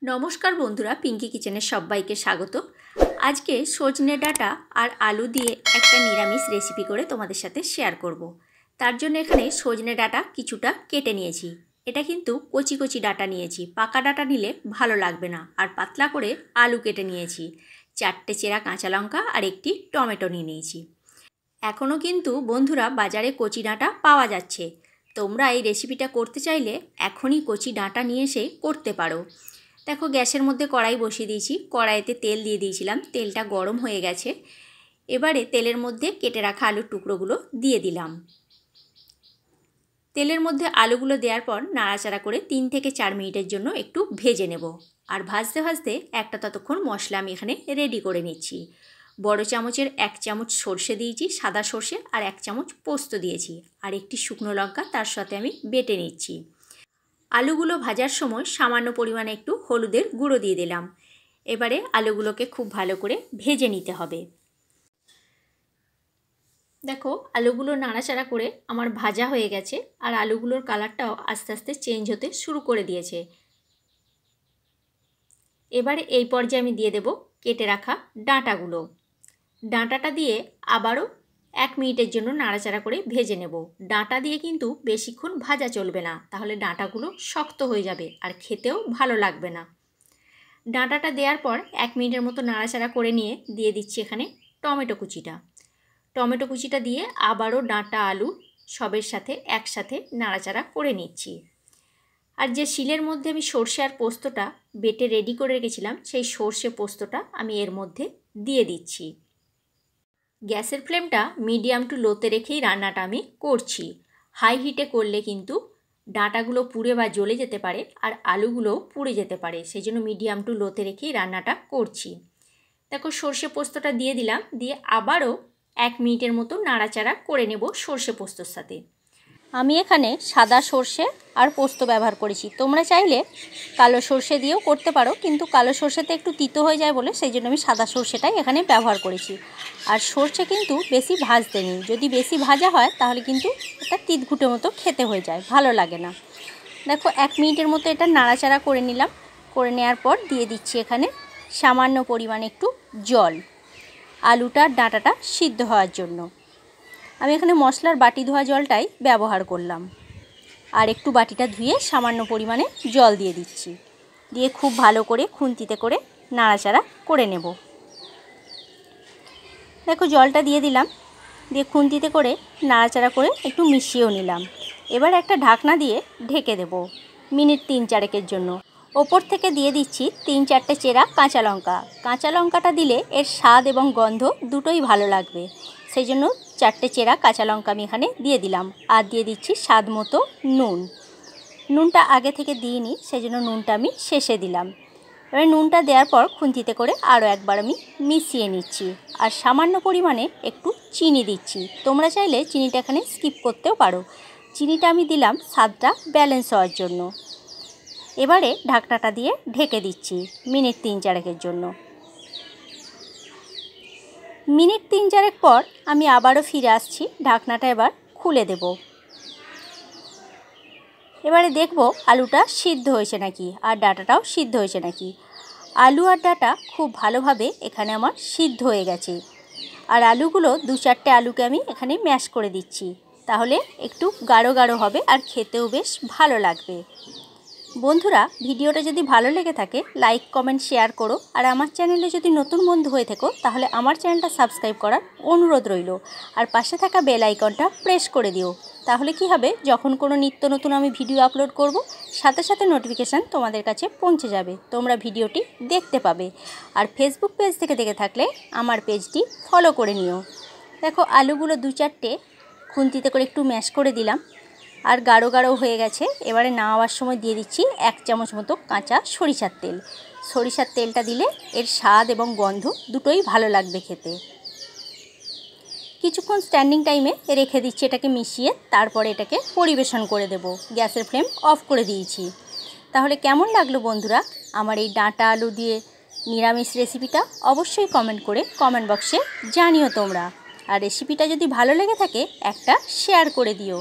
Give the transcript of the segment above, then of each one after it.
নমস্কার বন্ধুরা, পিঙ্কি কিচেনের সবাইকে স্বাগত। আজকে সজনে ডাঁটা আর আলু দিয়ে একটা নিরামিষ রেসিপি করে তোমাদের সাথে শেয়ার করব। তার জন্য এখানে সজনে ডাঁটা কিছুটা কেটে নিয়েছি। এটা কিন্তু কচি কচি ডাঁটা নিয়েছি, পাকা ডাঁটা নিলে ভালো লাগবে না। আর পাতলা করে আলু কেটে নিয়েছি, 4টে চেরা কাঁচা লঙ্কা আর একটি টমেটো নিয়ে নিয়েছি। এখনও কিন্তু বন্ধুরা বাজারে কচি ডাঁটা পাওয়া যাচ্ছে। তোমরা এই রেসিপিটা করতে চাইলে এখনই কচি ডাঁটা নিয়ে এসে করতে পারো। দেখো, গ্যাসের মধ্যে কড়াই বসিয়ে দিয়েছি, কড়াইতে তেল দিয়ে দিয়েছিলাম, তেলটা গরম হয়ে গেছে। এবারে তেলের মধ্যে কেটে রাখা আলুর টুকরোগুলো দিয়ে দিলাম। তেলের মধ্যে আলুগুলো দেওয়ার পর নাড়াচাড়া করে 3 থেকে 4 মিনিটের জন্য একটু ভেজে নেব। আর ভাজতে ভাজতে একটা ততক্ষণ মশলা আমি এখানে রেডি করে নিচ্ছি। বড় চামচের 1 চামচ সর্ষে দিয়েছি, সাদা সর্ষে, আর 1 চামচ পোস্ত দিয়েছি, আর একটি শুকনো লঙ্কা তার সাথে আমি বেটে নিচ্ছি। আলুগুলো ভাজার সময় সামান্য পরিমাণে একটু হলুদের গুঁড়ো দিয়ে দিলাম। এবারে আলুগুলোকে খুব ভালো করে ভেজে নিতে হবে। দেখো, আলুগুলো নাড়াচাড়া করে আমার ভাজা হয়ে গেছে, আর আলুগুলোর কালারটাও আস্তে আস্তে চেঞ্জ হতে শুরু করে দিয়েছে। এবারে এই পর্যায়ে আমি দিয়ে দেব কেটে রাখা ডাঁটাগুলো। ডাঁটাটা দিয়ে আবারও 1 মিনিটের জন্য নাড়াচাড়া করে ভেজে নেব। ডাঁটা দিয়ে কিন্তু বেশিক্ষণ ভাজা চলবে না, তাহলে ডাঁটাগুলো শক্ত হয়ে যাবে আর খেতেও ভালো লাগবে না। ডাঁটাটা দেওয়ার পর 1 মিনিটের মতো নাড়াচাড়া করে নিয়ে দিয়ে দিচ্ছি এখানে টমেটো কুচিটা। টমেটো কুচিটা দিয়ে আবারও ডাঁটা আলু সবের সাথে একসাথে নাড়াচাড়া করে নিচ্ছি। আর যে শিলের মধ্যে আমি সর্ষে আর পোস্তটা বেটে রেডি করে রেখেছিলাম, সেই সর্ষে পোস্তটা আমি এর মধ্যে দিয়ে দিচ্ছি। গ্যাসের ফ্লেমটা মিডিয়াম টু লোতে রেখেই রান্নাটা আমি করছি। হাই হিটে করলে কিন্তু ডাঁটাগুলো পুড়ে বা জ্বলে যেতে পারে, আর আলুগুলোও পুড়ে যেতে পারে। সেই জন্য মিডিয়াম টু লোতে রেখেই রান্নাটা করছি। দেখো, সর্ষে পোস্তটা দিয়ে দিলাম, দিয়ে আবারও 1 মিনিটের মতো নাড়াচাড়া করে নেব সর্ষে পোস্তর সাথে। আমি এখানে সাদা সর্ষে আর পোস্ত ব্যবহার করেছি। তোমরা চাইলে কালো সর্ষে দিয়েও করতে পারো, কিন্তু কালো সর্ষেতে একটু তিতো হয়ে যায় বলে সেই জন্য আমি সাদা সর্ষেটাই এখানে ব্যবহার করেছি। আর সর্ষে কিন্তু বেশি ভাজতে নেই, যদি বেশি ভাজা হয় তাহলে কিন্তু এটা তিতঘুটে মতো খেতে হয়ে যায়, ভালো লাগে না। দেখো, 1 মিনিটের মতো এটা নাড়াচাড়া করে নিলাম। করে নেওয়ার পর দিয়ে দিচ্ছি এখানে সামান্য পরিমাণে একটু জল, আলুটার ডাঁটাটা সিদ্ধ হওয়ার জন্য। আমি এখানে মশলার বাটি ধোয়া জলটাই ব্যবহার করলাম। আর একটু বাটিটা ধুয়ে সামান্য পরিমাণে জল দিয়ে দিচ্ছি, দিয়ে খুব ভালো করে খুন্তিতে করে নাড়াচাড়া করে নেব। দেখো, জলটা দিয়ে দিলাম, দিয়ে খুন্তিতে করে নাড়াচাড়া করে একটু মিশিয়েও নিলাম। এবার একটা ঢাকনা দিয়ে ঢেকে দেব মিনিট 3-4 জন্য। ওপর থেকে দিয়ে দিচ্ছি 3-4টে চেরা কাঁচা লঙ্কা। কাঁচা লঙ্কাটা দিলে এর স্বাদ এবং গন্ধ দুটোই ভালো লাগবে, সেই জন্য 4টে চেরা কাঁচা লঙ্কা আমি এখানে দিয়ে দিলাম। আর দিয়ে দিচ্ছি স্বাদ মতো নুন। নুনটা আগে থেকে দিইনি, সেই জন্য নুনটা আমি শেষে দিলাম। এবার নুনটা দেওয়ার পর খুন্তিতে করে আরও একবার আমি মিশিয়ে নিচ্ছি। আর সামান্য পরিমাণে একটু চিনি দিচ্ছি। তোমরা চাইলে চিনিটা এখানে স্কিপ করতেও পারো। চিনিটা আমি দিলাম স্বাদটা ব্যালেন্স হওয়ার জন্য। এবারে ঢাকনাটা দিয়ে ঢেকে দিচ্ছি মিনিট 3-4 জন্য। মিনিট 3-4 পর আমি আবারও ফিরে আসছি। ঢাকনাটা এবার খুলে দেব। এবারে দেখব আলুটা সিদ্ধ হয়েছে নাকি, আর ডাঁটাটাও সিদ্ধ হয়েছে নাকি। আলু আর ডাঁটা খুব ভালোভাবে এখানে আমার সিদ্ধ হয়ে গেছে। আর আলুগুলো 2-4টে আলুকে আমি এখানে ম্যাশ করে দিচ্ছি, তাহলে একটু গাঢ় গাঢ় হবে আর খেতেও বেশ ভালো লাগবে। বন্ধুরা, ভিডিওটা যদি ভালো লেগে থাকে লাইক, কমেন্ট, শেয়ার করো। আর আমার চ্যানেলে যদি নতুন বন্ধু হয়ে থাকো তাহলে আমার চ্যানেলটা সাবস্ক্রাইব করার অনুরোধ রইল। আর পাশে থাকা বেল আইকনটা প্রেস করে দিও, তাহলে কি হবে, যখন কোনো নিত্য নতুন আমি ভিডিও আপলোড করব সাথে সাথে নোটিফিকেশান তোমাদের কাছে পৌঁছে যাবে, তোমরা ভিডিওটি দেখতে পাবে। আর ফেসবুক পেজ থেকে দেখে থাকলে আমার পেজটি ফলো করে নিও। দেখো, আলুগুলো 2-4টে খুন্তিতে করে একটু ম্যাশ করে দিলাম, আর গাঢ় গাঢ় হয়ে গেছে। এবারে নামাবার সময় দিয়ে দিচ্ছি 1 চামচ মতো কাঁচা সরিষার তেল। সরিষার তেলটা দিলে এর স্বাদ এবং গন্ধ দুটোই ভালো লাগবে খেতে। কিছুক্ষণ স্ট্যান্ডিং টাইমে রেখে দিচ্ছি এটাকে মিশিয়ে, তারপরে এটাকে পরিবেশন করে দেব। গ্যাসের ফ্লেম অফ করে দিয়েছি। তাহলে কেমন লাগলো বন্ধুরা আমার এই ডাঁটা আলু দিয়ে নিরামিষ রেসিপিটা? অবশ্যই কমেন্ট করে কমেন্ট বক্সে জানিও তোমরা। আর রেসিপিটা যদি ভালো লেগে থাকে একটা শেয়ার করে দিও।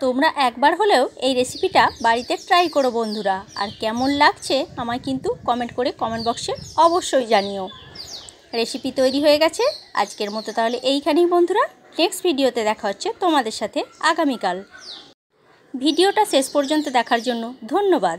তোমরা একবার হলেও এই রেসিপিটা বাড়িতে ট্রাই করো বন্ধুরা, আর কেমন লাগছে আমায় কিন্তু কমেন্ট করে কমেন্ট বক্সে অবশ্যই জানিও। রেসিপি তৈরি হয়ে গেছে আজকের মতো, তাহলে এইখানেই বন্ধুরা। নেক্সট ভিডিওতে দেখা হচ্ছে তোমাদের সাথে আগামীকাল। ভিডিওটা শেষ পর্যন্ত দেখার জন্য ধন্যবাদ।